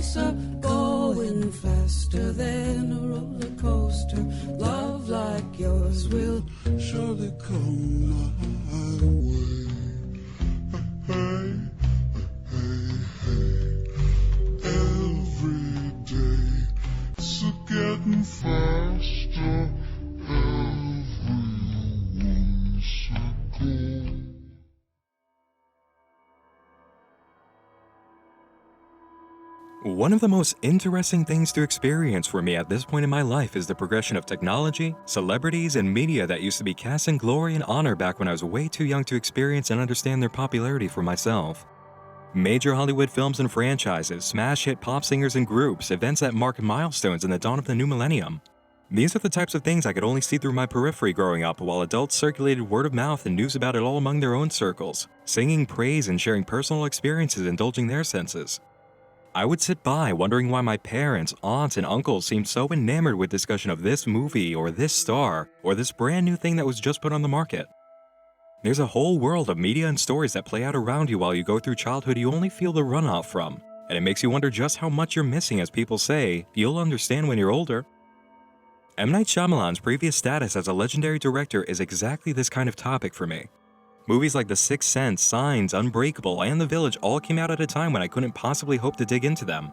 hearts are going faster than a roller coaster. Love like yours will surely come my way. Hey, hey, hey. Every day it's getting faster. Everyone's a goal. One of the most interesting things to experience for me at this point in my life is the progression of technology, celebrities, and media that used to be cast in glory and honor back when I was way too young to experience and understand their popularity for myself. Major Hollywood films and franchises, smash hit pop singers and groups, events that mark milestones in the dawn of the new millennium. These are the types of things I could only see through my periphery growing up, while adults circulated word of mouth and news about it all among their own circles, singing praise and sharing personal experiences, indulging their senses. I would sit by wondering why my parents, aunts, and uncles seemed so enamored with discussion of this movie or this star or this brand new thing that was just put on the market. There's a whole world of media and stories that play out around you while you go through childhood you only feel the runoff from, and it makes you wonder just how much you're missing. As people say, you'll understand when you're older. M. Night Shyamalan's previous status as a legendary director is exactly this kind of topic for me. Movies like The Sixth Sense, Signs, Unbreakable, and The Village all came out at a time when I couldn't possibly hope to dig into them.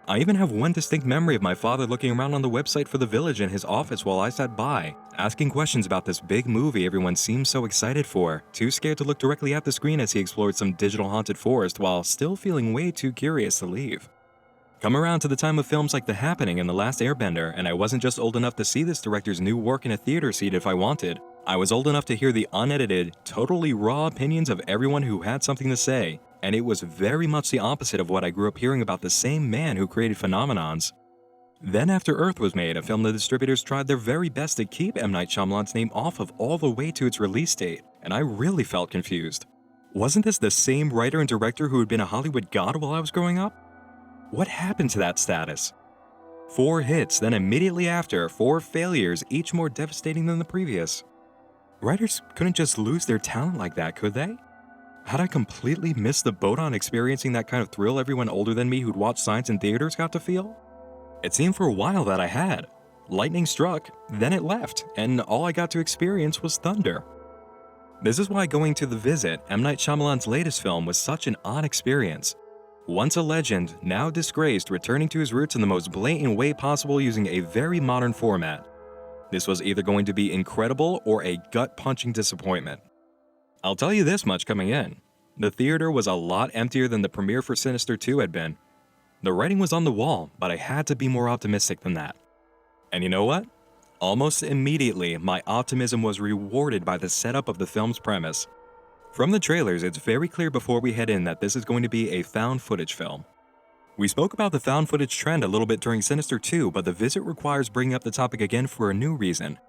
I even have one distinct memory of my father looking around on the website for The Village in his office while I sat by, asking questions about this big movie everyone seemed so excited for, too scared to look directly at the screen as he explored some digital haunted forest while still feeling way too curious to leave. Come around to the time of films like The Happening and The Last Airbender, and I wasn't just old enough to see this director's new work in a theater seat if I wanted. I was old enough to hear the unedited, totally raw opinions of everyone who had something to say, and it was very much the opposite of what I grew up hearing about the same man who created phenomenons. Then After Earth was made, a film the distributors tried their very best to keep M. Night Shyamalan's name off of all the way to its release date, and I really felt confused. Wasn't this the same writer and director who had been a Hollywood god while I was growing up? What happened to that status? 4 hits, then immediately after, 4 failures, each more devastating than the previous. Writers couldn't just lose their talent like that, could they? Had I completely missed the boat on experiencing that kind of thrill everyone older than me who'd watched Signs in theaters got to feel? It seemed for a while that I had. Lightning struck, then it left, and all I got to experience was thunder. This is why going to The Visit, M. Night Shyamalan's latest film, was such an odd experience. Once a legend, now disgraced, returning to his roots in the most blatant way possible using a very modern format. This was either going to be incredible or a gut-punching disappointment. I'll tell you this much coming in. The theater was a lot emptier than the premiere for Sinister 2 had been. The writing was on the wall, but I had to be more optimistic than that. And you know what? Almost immediately, my optimism was rewarded by the setup of the film's premise. From the trailers, it's very clear before we head in that this is going to be a found footage film. We spoke about the found footage trend a little bit during Sinister 2, but The Visit requires bringing up the topic again for a new reason.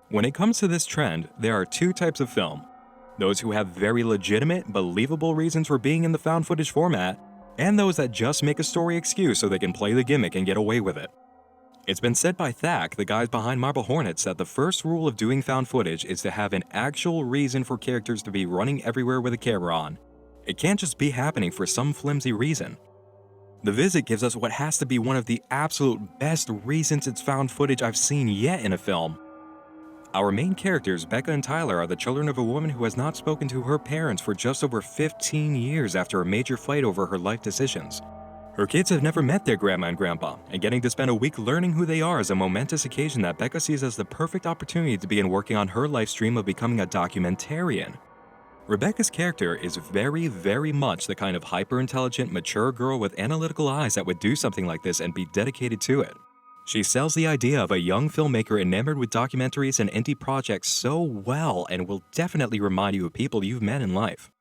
When it comes to this trend, there are 2 types of film. Those who have very legitimate, believable reasons for being in the found footage format, and those that just make a story excuse so they can play the gimmick and get away with it. It's been said by Thack, the guys behind Marble Hornets, that the first rule of doing found footage is to have an actual reason for characters to be running everywhere with a camera on. It can't just be happening for some flimsy reason. The Visit gives us what has to be one of the absolute best reasons it's found footage I've seen yet in a film. Our main characters, Becca and Tyler, are the children of a woman who has not spoken to her parents for just over 15 years after a major fight over her life decisions. Her kids have never met their grandma and grandpa, and getting to spend a week learning who they are is a momentous occasion that Becca sees as the perfect opportunity to begin working on her life stream of becoming a documentarian. Rebecca's character is very, very much the kind of hyper-intelligent, mature girl with analytical eyes that would do something like this and be dedicated to it. She sells the idea of a young filmmaker enamored with documentaries and indie projects so well and will definitely remind you of people you've met in life.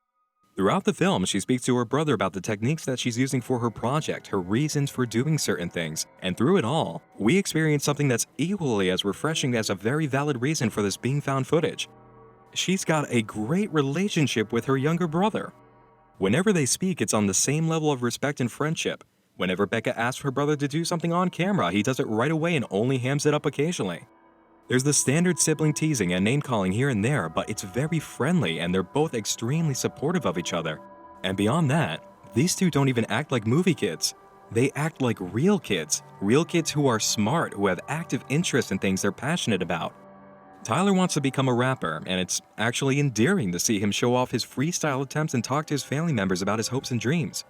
Throughout the film, she speaks to her brother about the techniques that she's using for her project, her reasons for doing certain things, and through it all, we experience something that's equally as refreshing as a very valid reason for this being found footage. She's got a great relationship with her younger brother. Whenever they speak, it's on the same level of respect and friendship. Whenever Becca asks her brother to do something on camera, he does it right away and only hams it up occasionally. There's the standard sibling teasing and name-calling here and there, but it's very friendly and they're both extremely supportive of each other. And beyond that, these two don't even act like movie kids. They act like real kids who are smart, who have active interest in things they're passionate about. Tyler wants to become a rapper, and it's actually endearing to see him show off his freestyle attempts and talk to his family members about his hopes and dreams.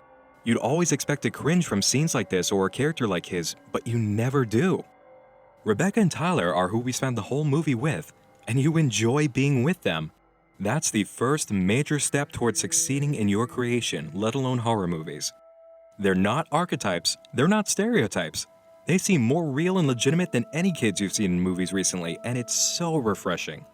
You'd always expect to cringe from scenes like this or a character like his, but you never do. Rebecca and Tyler are who we spend the whole movie with, and you enjoy being with them. That's the first major step towards succeeding in your creation, let alone horror movies. They're not archetypes, they're not stereotypes. They seem more real and legitimate than any kids you've seen in movies recently, and it's so refreshing.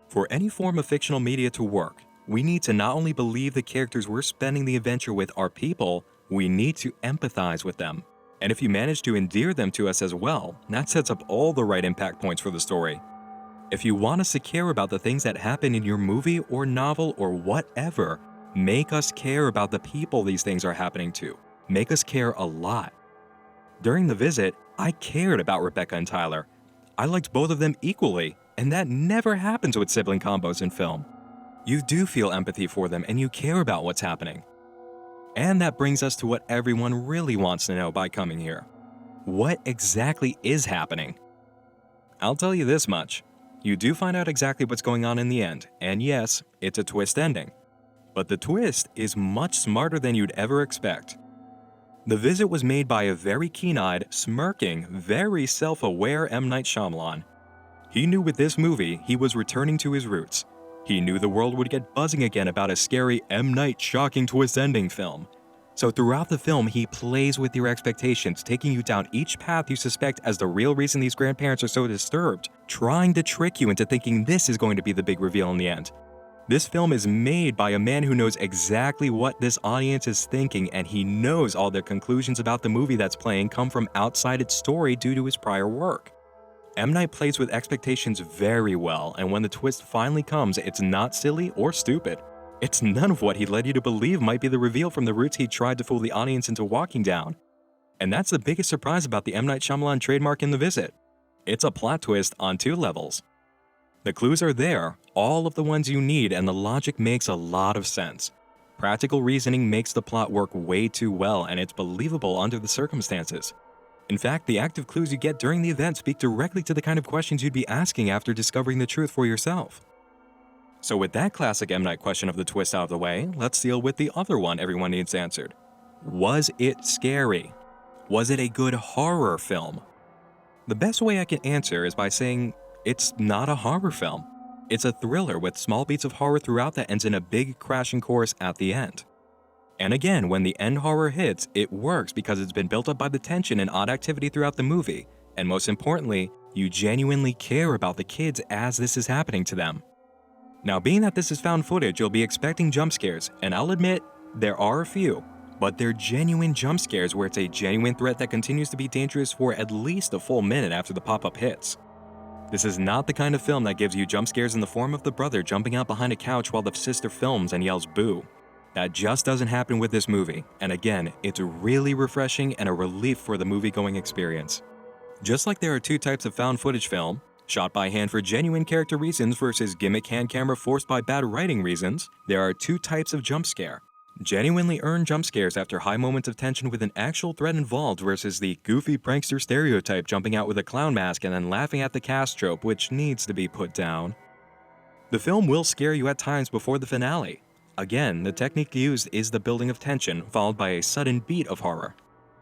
For any form of fictional media to work, we need to not only believe the characters we're spending the adventure with are people, we need to empathize with them. And if you manage to endear them to us as well, that sets up all the right impact points for the story. If you want us to care about the things that happen in your movie or novel or whatever, make us care about the people these things are happening to. Make us care a lot. During the visit, I cared about Rebecca and Tyler. I liked both of them equally, and that never happens with sibling combos in film. You do feel empathy for them and you care about what's happening. And that brings us to what everyone really wants to know by coming here. What exactly is happening? I'll tell you this much. You do find out exactly what's going on in the end, and yes, it's a twist ending. But the twist is much smarter than you'd ever expect. The Visit was made by a very keen-eyed, smirking, very self-aware M. Night Shyamalan. He knew with this movie he was returning to his roots. He knew the world would get buzzing again about a scary M. Night shocking twist ending film. So throughout the film, he plays with your expectations, taking you down each path you suspect as the real reason these grandparents are so disturbed, trying to trick you into thinking this is going to be the big reveal in the end. This film is made by a man who knows exactly what this audience is thinking, and he knows all the conclusions about the movie that's playing come from outside its story due to his prior work. M. Night plays with expectations very well, and when the twist finally comes, it's not silly or stupid. It's none of what he led you to believe might be the reveal from the routes he tried to fool the audience into walking down. And that's the biggest surprise about the M. Night Shyamalan trademark in The Visit. It's a plot twist on 2 levels. The clues are there, all of the ones you need, and the logic makes a lot of sense. Practical reasoning makes the plot work way too well, and it's believable under the circumstances. In fact, the active clues you get during the event speak directly to the kind of questions you'd be asking after discovering the truth for yourself. So with that classic M. Night question of the twist out of the way, let's deal with the other one everyone needs answered. Was it scary? Was it a good horror film? The best way I can answer is by saying it's not a horror film. It's a thriller with small beats of horror throughout that ends in a big crashing chorus at the end. And again, when the end horror hits, it works because it's been built up by the tension and odd activity throughout the movie, and most importantly, you genuinely care about the kids as this is happening to them. Now, being that this is found footage, you'll be expecting jump scares, and I'll admit, there are a few, but they're genuine jump scares where it's a genuine threat that continues to be dangerous for at least a full minute after the pop-up hits. This is not the kind of film that gives you jump scares in the form of the brother jumping out behind a couch while the sister films and yells boo. That just doesn't happen with this movie, and again, it's really refreshing and a relief for the movie-going experience. Just like there are 2 types of found footage film, shot by hand for genuine character reasons versus gimmick hand camera forced by bad writing reasons, there are 2 types of jump scare. Genuinely earned jump scares after high moments of tension with an actual threat involved versus the goofy prankster stereotype jumping out with a clown mask and then laughing at the cast trope, which needs to be put down. The film will scare you at times before the finale. Again, the technique used is the building of tension, followed by a sudden beat of horror.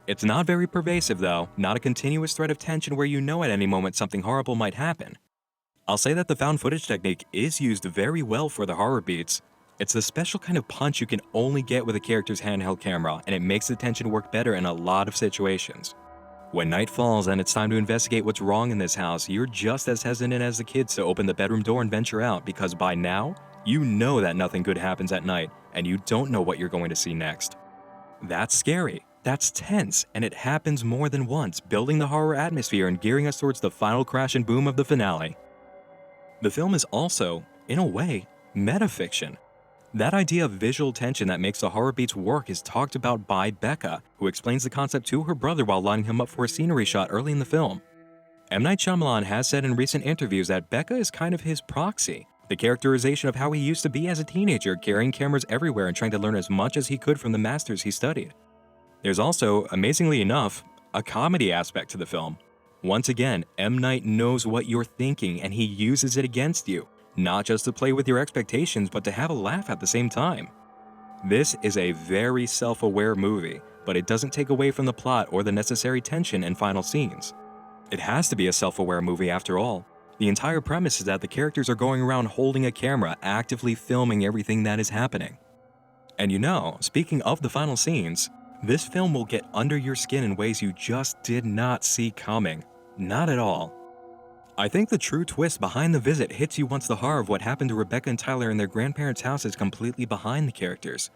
It's not very pervasive though, not a continuous thread of tension where you know at any moment something horrible might happen. I'll say that the found footage technique is used very well for the horror beats. It's the special kind of punch you can only get with a character's handheld camera, and it makes the tension work better in a lot of situations. When night falls and it's time to investigate what's wrong in this house, you're just as hesitant as the kids to open the bedroom door and venture out because by now, you know that nothing good happens at night, and you don't know what you're going to see next. That's scary, that's tense, and it happens more than once, building the horror atmosphere and gearing us towards the final crash and boom of the finale. The film is also, in a way, metafiction. That idea of visual tension that makes the horror beats work is talked about by Becca, who explains the concept to her brother while lining him up for a scenery shot early in the film. M. Night Shyamalan has said in recent interviews that Becca is kind of his proxy, the characterization of how he used to be as a teenager, carrying cameras everywhere and trying to learn as much as he could from the masters he studied. There's also, amazingly enough, a comedy aspect to the film. Once again, M. Night knows what you're thinking and he uses it against you, not just to play with your expectations but to have a laugh at the same time. This is a very self-aware movie, but it doesn't take away from the plot or the necessary tension and final scenes. It has to be a self-aware movie after all. The entire premise is that the characters are going around holding a camera, actively filming everything that is happening. And speaking of the final scenes, this film will get under your skin in ways you just did not see coming. Not at all. I think the true twist behind The Visit hits you once the horror of what happened to Rebecca and Tyler in their grandparents' house is completely behind the characters.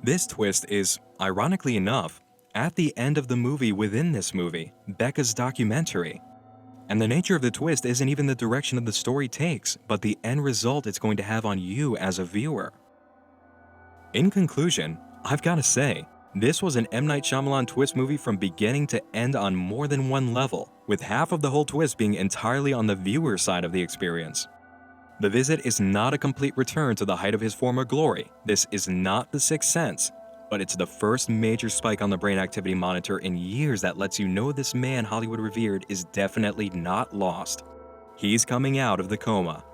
This twist is, ironically enough, at the end of the movie within this movie, Becca's documentary. And the nature of the twist isn't even the direction of the story takes, but the end result it's going to have on you as a viewer. In conclusion, I've got to say, this was an M. Night Shyamalan twist movie from beginning to end on more than one level, with half of the whole twist being entirely on the viewer side of the experience. The Visit is not a complete return to the height of his former glory. This is not The Sixth Sense, but it's the first major spike on the brain activity monitor in years that lets you know this man Hollywood revered is definitely not lost. He's coming out of the coma.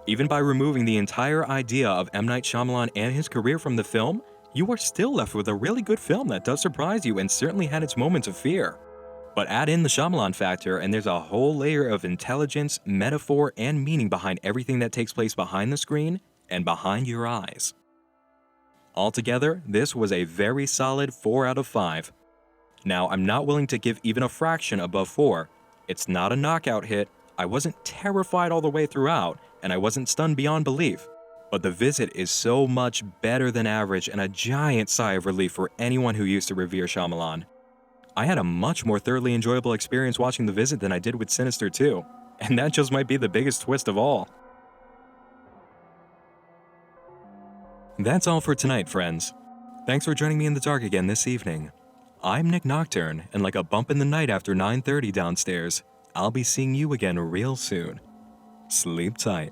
Even by removing the entire idea of M. Night Shyamalan and his career from the film, you are still left with a really good film that does surprise you and certainly had its moments of fear. But add in the Shyamalan factor and there's a whole layer of intelligence, metaphor, and meaning behind everything that takes place behind the screen and behind your eyes. Altogether, this was a very solid 4 out of 5. Now, I'm not willing to give even a fraction above 4. It's not a knockout hit, I wasn't terrified all the way throughout, and I wasn't stunned beyond belief. But The Visit is so much better than average and a giant sigh of relief for anyone who used to revere Shyamalan. I had a much more thoroughly enjoyable experience watching The Visit than I did with Sinister 2, and that just might be the biggest twist of all. That's all for tonight, friends. Thanks for joining me in the dark again this evening. I'm Nick Nocturne, and like a bump in the night after 9:30 downstairs, I'll be seeing you again real soon. Sleep tight.